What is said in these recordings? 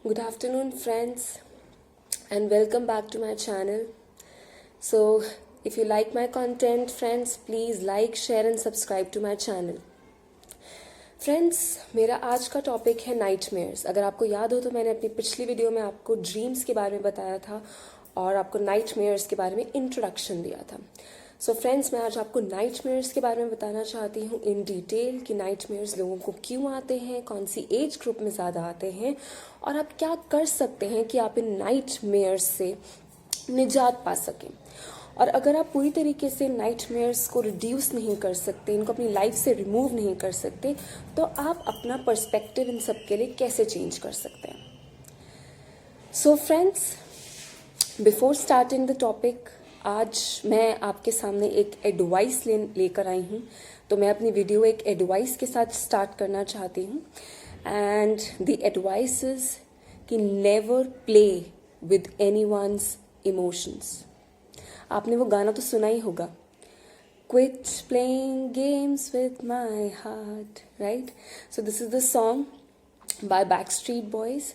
Good afternoon, friends, and welcome back to my channel. So, if you like my content, friends, please like, share, and subscribe to my channel. Friends, मेरा आज का topic है nightmares. अगर आपको याद हो तो मैंने अपनी पिछली वीडियो में आपको ड्रीम्स के बारे में बताया था और आपको नाइटमेयर्स के बारे में इंट्रोडक्शन दिया था। सो फ्रेंड्स, मैं आज आपको नाइटमेयर्स के बारे में बताना चाहती हूँ इन डिटेल कि नाइटमेयर्स लोगों को क्यों आते हैं, कौन सी एज ग्रुप में ज़्यादा आते हैं और आप क्या कर सकते हैं कि आप इन नाइटमेयर्स से निजात पा सकें। और अगर आप पूरी तरीके से नाइटमेयर्स को रिड्यूस नहीं कर सकते, इनको अपनी लाइफ से रिमूव नहीं कर सकते, तो आप अपना पर्सपेक्टिव इन सब के लिए कैसे चेंज कर सकते हैं। So friends, before starting the topic, आज मैं आपके सामने एक एडवाइस लेकर आई हूँ। तो मैं अपनी वीडियो एक एडवाइस के साथ स्टार्ट करना चाहती हूँ एंड द एडवाइस इज कि never play with anyone's emotions. आपने वो गाना तो सुना ही होगा, quit playing games with my heart, right? So this is the song by Backstreet Boys.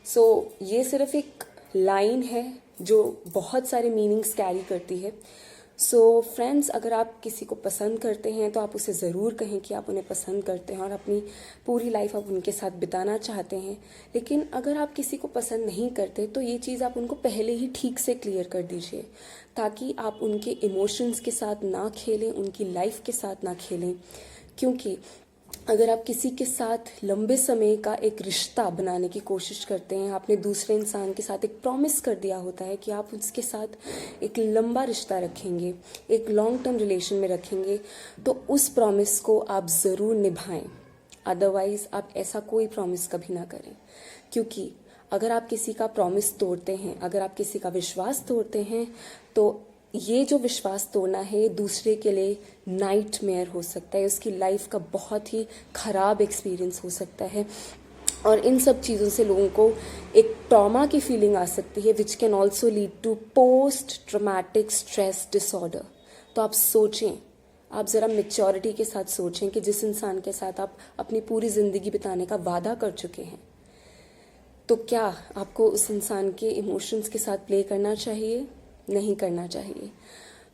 So ये सिर्फ एक लाइन है जो बहुत सारे मीनिंग्स कैरी करती है। सो फ्रेंड्स, अगर आप किसी को पसंद करते हैं तो आप उसे ज़रूर कहें कि आप उन्हें पसंद करते हैं और अपनी पूरी लाइफ आप उनके साथ बिताना चाहते हैं। लेकिन अगर आप किसी को पसंद नहीं करते तो ये चीज़ आप उनको पहले ही ठीक से क्लियर कर दीजिए, ताकि आप उनके इमोशंस के साथ ना खेलें, उनकी लाइफ के साथ ना खेलें। क्योंकि अगर आप किसी के साथ लंबे समय का एक रिश्ता बनाने की कोशिश करते हैं, आपने दूसरे इंसान के साथ एक प्रॉमिस कर दिया होता है कि आप उसके साथ एक लंबा रिश्ता रखेंगे, एक लॉन्ग टर्म रिलेशन में रखेंगे, तो उस प्रॉमिस को आप ज़रूर निभाएं। अदरवाइज़ आप ऐसा कोई प्रॉमिस कभी ना करें, क्योंकि अगर आप किसी का प्रॉमिस तोड़ते हैं, अगर आप किसी का विश्वास तोड़ते हैं, तो ये जो विश्वास तोड़ना है दूसरे के लिए नाइटमेयर हो सकता है, उसकी लाइफ का बहुत ही ख़राब एक्सपीरियंस हो सकता है। और इन सब चीज़ों से लोगों को एक ट्रॉमा की फीलिंग आ सकती है, which can also lead to post traumatic stress disorder. तो आप सोचें, आप ज़रा मेच्योरिटी के साथ सोचें कि जिस इंसान के साथ आप अपनी पूरी ज़िंदगी बिताने का वादा कर चुके हैं, तो क्या आपको उस इंसान के इमोशंस के साथ प्ले करना चाहिए? नहीं करना चाहिए।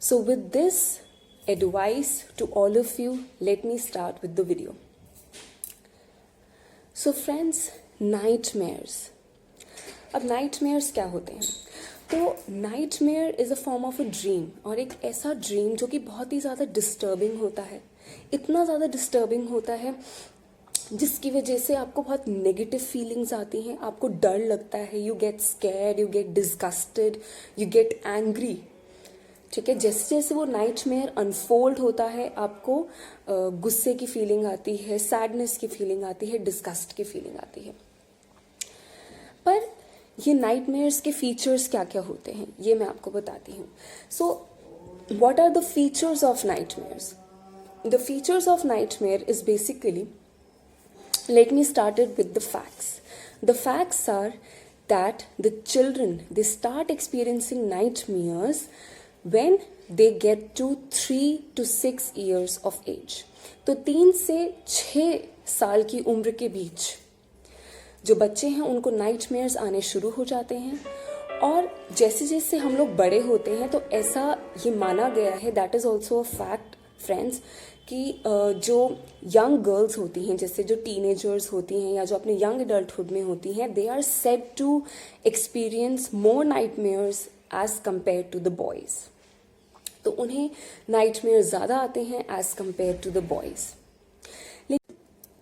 So with this advice to all of you, let me start with the video. So friends, nightmares. अब नाइटमेयर्स क्या होते हैं? तो nightmare is a form of a dream, और एक ऐसा ड्रीम जो कि बहुत ही ज़्यादा डिस्टर्बिंग होता है, इतना ज़्यादा डिस्टर्बिंग होता है जिसकी वजह से आपको बहुत नेगेटिव फीलिंग्स आती हैं, आपको डर लगता है, you get scared, you get disgusted, you get angry. ठीक है, जैसे जैसे वो नाइटमेयर अनफोल्ड होता है, आपको गुस्से की फीलिंग आती है, सैडनेस की फीलिंग आती है, डिस्गस्ट की फीलिंग आती है। पर ये नाइटमेयर्स के फीचर्स क्या क्या होते हैं, ये मैं आपको बताती हूँ। So what are the features of nightmares? The features of nightmare is basically, let me start it with the facts. The facts are that the children, they start experiencing nightmares when they get to 3 to 6 years of age. तो 3 से 6 साल की उम्र के बीच जो बच्चे हैं उनको नाइटमेयर्स आने शुरू हो जाते हैं। और जैसे जैसे हम लोग बड़े होते हैं तो ऐसा ये माना गया है, that is also a fact friends, कि जो यंग गर्ल्स होती हैं, जैसे जो टीनेजर्स होती हैं या जो अपने यंग एडल्टहुड में होती हैं, they are said to experience more nightmares as compare to the boys. तो उन्हें नाइटमेयर ज़्यादा आते हैं as compare to the boys.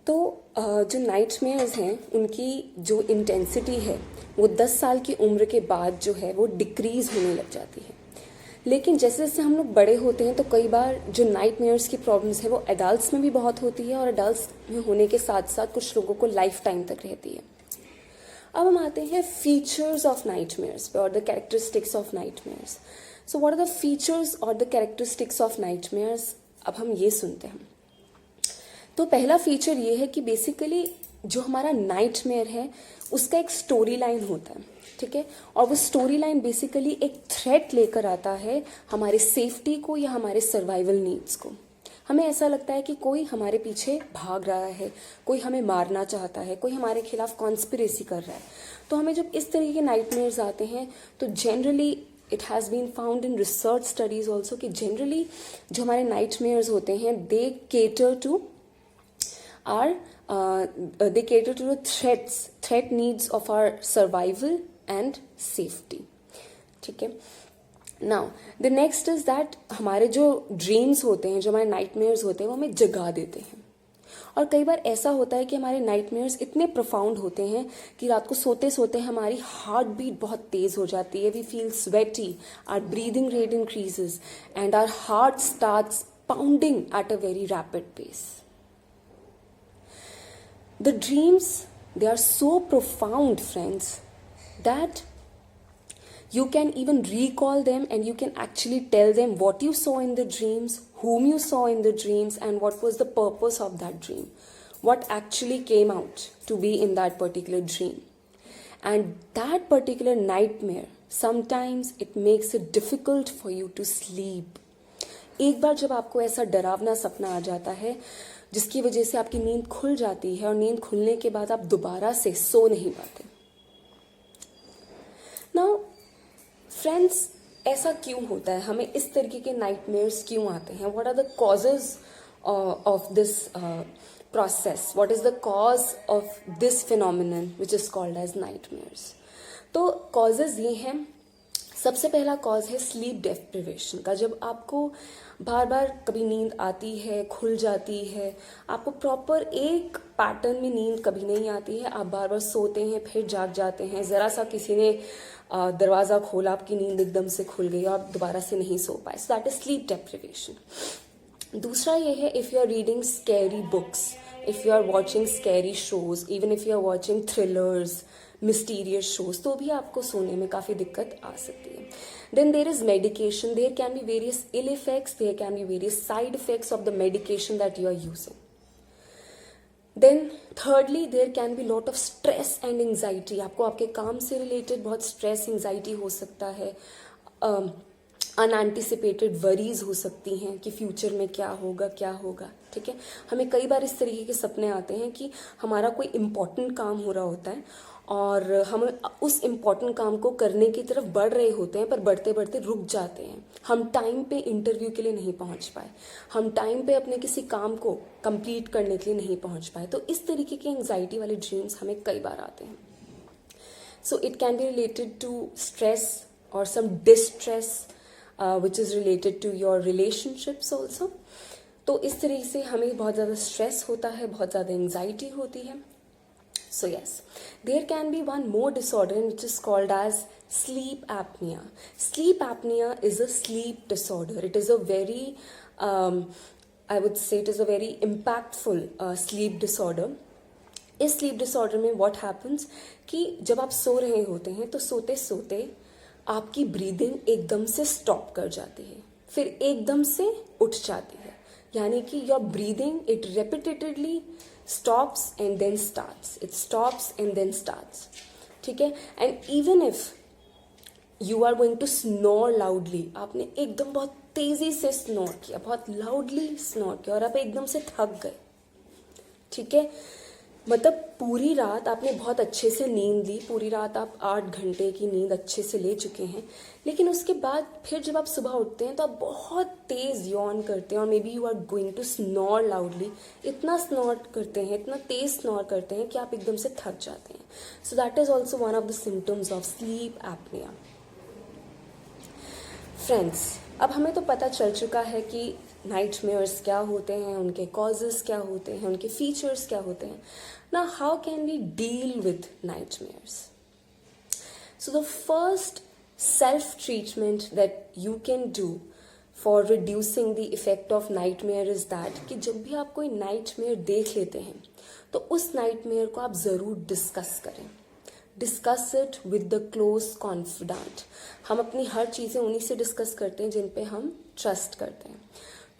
तो जो नाइटमेयर्स हैं उनकी जो इंटेंसिटी है वो 10 साल की उम्र के बाद जो है वो डिक्रीज होने लग जाती है। लेकिन जैसे जैसे हम लोग बड़े होते हैं तो कई बार जो नाइटमेयर्स की प्रॉब्लम्स है वो एडल्ट्स में भी बहुत होती है, और एडल्ट्स में होने के साथ साथ कुछ लोगों को लाइफ टाइम तक रहती है। अब हम आते हैं फीचर्स ऑफ नाइटमेयर्स पे, और the characteristics of nightmares. So what are the features और द कैरेक्टरिस्टिक्स ऑफ नाइटमेयर्स? अब हम ये सुनते हैं। तो पहला फीचर ये है कि बेसिकली जो हमारा नाइटमेयर है उसका एक स्टोरी लाइन होता है, ठीक है, और वो स्टोरी लाइन बेसिकली एक थ्रेट लेकर आता है हमारे सेफ्टी को या हमारे सर्वाइवल नीड्स को। हमें ऐसा लगता है कि कोई हमारे पीछे भाग रहा है, कोई हमें मारना चाहता है, कोई हमारे खिलाफ कॉन्स्पिरेसी कर रहा है। तो हमें जब इस तरीके के नाइटमेयर्स आते हैं तो generally it has been found in research studies also कि जनरली जो हमारे नाइटमेयर्स होते हैं they cater to our they cater to the threat needs of our survival and safety. ठीक है। Now the next is that हमारे जो dreams होते हैं, जो हमारे नाइटमेयर्स होते हैं, वो हमें जगा देते हैं। और कई बार ऐसा होता है कि हमारे नाइटमेयर्स इतने प्रोफाउंड होते हैं कि रात को सोते सोते हमारी हार्ट बीट बहुत तेज हो जाती है, we feel sweaty, our breathing rate increases and our heart starts pounding at a very rapid pace. The dreams, they are so profound, friends, that you can even recall them and you can actually tell them what you saw in the dreams, whom you saw in the dreams, and what was the purpose of that dream, what actually came out to be in that particular dream. And that particular nightmare, sometimes it makes it difficult for you to sleep. एक बार जब आपको ऐसा डरावना सपना आ जाता है जिसकी वजह से आपकी नींद खुल जाती है और नींद खुलने के बाद आप दोबारा से सो नहीं पाते. नाउ फ्रेंड्स, ऐसा क्यों होता है? हमें इस तरीके के नाइटमेयर्स क्यों आते हैं? What are the causes of this process? What is the cause of this phenomenon which is called as nightmares? तो कॉजेज ये हैं. सबसे पहला कॉज है स्लीप डेप्रिवेशन का. जब आपको बार बार कभी नींद आती है, खुल जाती है, आपको प्रॉपर एक पैटर्न में नींद कभी नहीं आती है, आप बार बार सोते हैं फिर जाग जाते हैं, ज़रा सा किसी ने दरवाज़ा खोला, आपकी नींद एकदम से खुल गई और आप दोबारा से नहीं सो पाए. So that is sleep deprivation. दूसरा ये है, if you are reading scary books, if you are watching scary shows, even if you are watching thrillers, mysterious shows, तो भी आपको सोने में काफ़ी दिक्कत आ सकती है. Then there is medication. There can be various ill effects. There can be various side effects of the medication that you are using. Then thirdly, there can be lot of stress and anxiety. आपको आपके काम से related बहुत stress, anxiety हो सकता है. Unanticipated worries हो सकती हैं कि फ्यूचर में क्या होगा क्या होगा. ठीक है, हमें कई बार इस तरीके के सपने आते हैं कि हमारा कोई इम्पॉर्टेंट काम हो रहा होता है और हम उस इम्पॉर्टेंट काम को करने की तरफ बढ़ रहे होते हैं, पर बढ़ते बढ़ते रुक जाते हैं. हम टाइम पे इंटरव्यू के लिए नहीं पहुंच पाए, हम टाइम पे अपने किसी काम को कंप्लीट करने के लिए नहीं पहुंच पाए. तो इस तरीके के एंग्जाइटी वाले ड्रीम्स हमें कई बार आते हैं. So it can be related to stress और some distress which is related to your relationships also. तो इस तरीके से हमें बहुत ज़्यादा स्ट्रेस होता है, बहुत ज़्यादा एंग्जाइटी होती है. So yes, there can be one more disorder which is called as sleep apnea. Sleep apnea is a sleep disorder. It is a very, I would say it is a very impactful sleep disorder. इस sleep disorder में what happens कि जब आप सो रहे होते हैं तो सोते सोते आपकी ब्रीदिंग एकदम से स्टॉप कर जाती है, फिर एकदम से उठ जाती है. यानी कि your breathing it repetitively stops and then starts, it stops and then starts. ठीक है, and even if you are going to snore loudly, आपने एकदम बहुत तेजी से स्नोर किया, बहुत लाउडली स्नोर किया और आप एकदम से थक गए. ठीक है, मतलब पूरी रात आपने बहुत अच्छे से नींद ली, पूरी रात आप 8 घंटे की नींद अच्छे से ले चुके हैं, लेकिन उसके बाद फिर जब आप सुबह उठते हैं तो आप बहुत तेज़ यॉन करते हैं और maybe you are going to snore loudly. इतना स्नोर करते हैं, इतना तेज़ स्नोर करते हैं कि आप एकदम से थक जाते हैं. So that is also one of the symptoms of sleep apnoea. Friends, अब हमें तो पता चल चुका है कि नाइटमेयर्स क्या होते हैं, उनके कॉजेस क्या होते हैं, उनके फीचर्स क्या होते हैं. Now, how can we deal with nightmares? So the first self-treatment that you can do for reducing the effect of nightmare is that कि जब भी आप कोई nightmare देख लेते हैं तो उस nightmare को आप ज़रूर डिस्कस करें. Discuss it with the close confident. हम अपनी हर चीज़ें उन्हीं से डिस्कस करते हैं जिन पे हम ट्रस्ट करते हैं.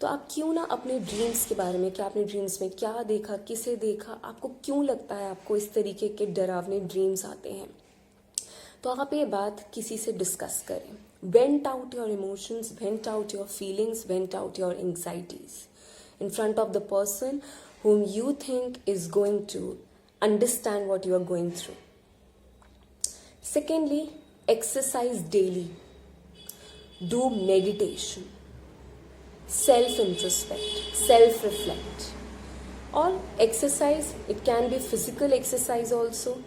तो आप क्यों ना अपने ड्रीम्स के बारे में, क्या आपने ड्रीम्स में क्या देखा, किसे देखा, आपको क्यों लगता है आपको इस तरीके के डरावने ड्रीम्स आते हैं, तो आप ये बात किसी से डिस्कस करें. Went out your emotions, went out your feelings, went out your anxieties. in front of the person whom you think is going to understand what you are going through. Secondly, exercise daily. Do meditation. Self-introspect. Self-reflect. Or exercise, it can be physical exercise also.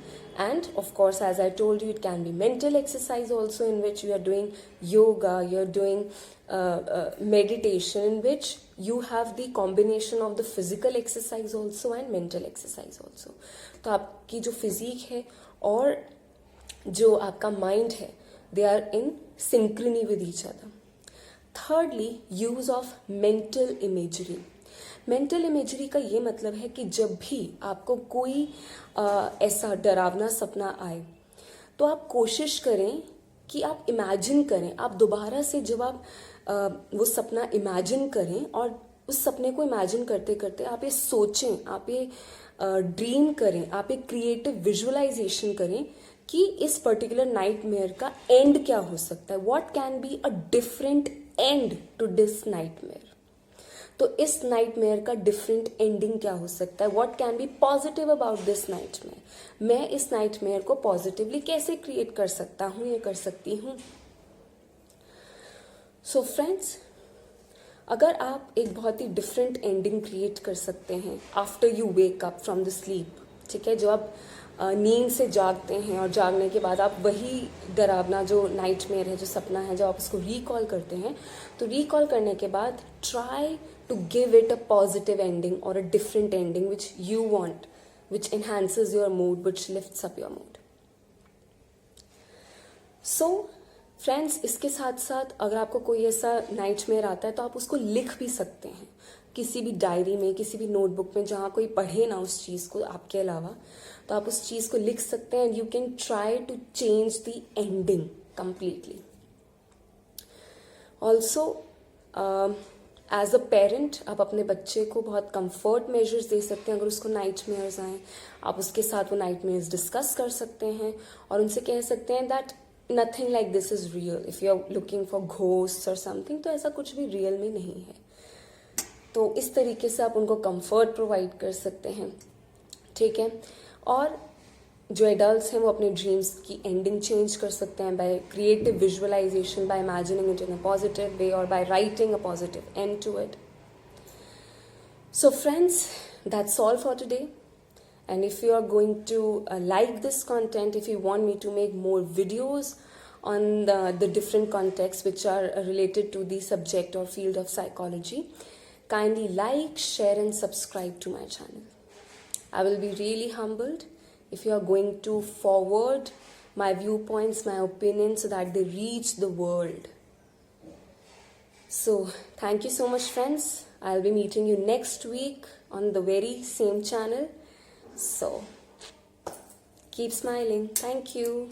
And of course, as I told you, it can be mental exercise also, in which you are doing yoga, you're doing meditation, in which you have the combination of the physical exercise also and mental exercise also. तो आपकी जो physique है और जो आपका mind है, they are in synchrony with each other. Thirdly, use of mental imagery. Mental imagery का ये मतलब है कि जब भी आपको कोई ऐसा डरावना सपना आए तो आप कोशिश करें कि आप इमेजिन करें, आप दोबारा से जब आप वो सपना इमेजिन करें और उस सपने को इमेजिन करते करते आप ये सोचें, आप ये ड्रीम करें, आप एक क्रिएटिव विजुअलाइजेशन करें कि इस पर्टिकुलर नाइटमेयर का एंड क्या हो सकता है. What can be a different end to this nightmare. तो इस नाइटमेयर का डिफरेंट एंडिंग क्या हो सकता है. What can B positive about this nightmare. मैं इस नाइटमेयर को पॉजिटिवली कैसे क्रिएट कर सकता हूँ या कर सकती हूँ. सो फ्रेंड्स, अगर आप एक बहुत ही डिफरेंट एंडिंग क्रिएट कर सकते हैं after you wake up from the sleep, ठीक है, जो आप नींद से जागते हैं और जागने के बाद आप वही डरावना जो नाइटमेयर है, जो सपना है, जब आप उसको रिकॉल करते हैं, तो रिकॉल करने के बाद try to give it a positive ending or a different ending which you want, which enhances your mood, which lifts up your mood. So friends, इसके साथ साथ अगर आपको कोई ऐसा नाइटमेयर आता है तो आप उसको लिख भी सकते हैं किसी भी डायरी में, किसी भी नोटबुक में, जहाँ कोई पढ़े ना उस चीज़ को आपके अलावा, तो आप उस चीज़ को लिख सकते हैं. You can try to change the ending completely. Also as a parent आप अपने बच्चे को बहुत कंफर्ट मेजर्स दे सकते हैं. अगर उसको नाइटमेयर्स आएँ, आप उसके साथ वो नाइटमेयर्स डिस्कस कर सकते हैं और उनसे कह सकते हैं that nothing like this is real. If you are looking for ghosts और समथिंग, तो ऐसा कुछ भी रियल में नहीं है. तो इस तरीके से आप उनको कंफर्ट प्रोवाइड कर सकते हैं, ठीक है. और जो एडल्ट्स हैं वो अपने ड्रीम्स की एंडिंग चेंज कर सकते हैं by creative visualisation, by imagining it in a positive way और by writing a positive end to it. So friends, that's all for today. And if you are going to like this content, if you want me to make more videos on the different contexts which are related to the subject or field of psychology, kindly like, share and subscribe to my channel. I will be really humbled if you are going to forward my viewpoints, my opinions, so that they reach the world. So thank you so much, friends. I'll be meeting you next week on the very same channel. So keep smiling. Thank you.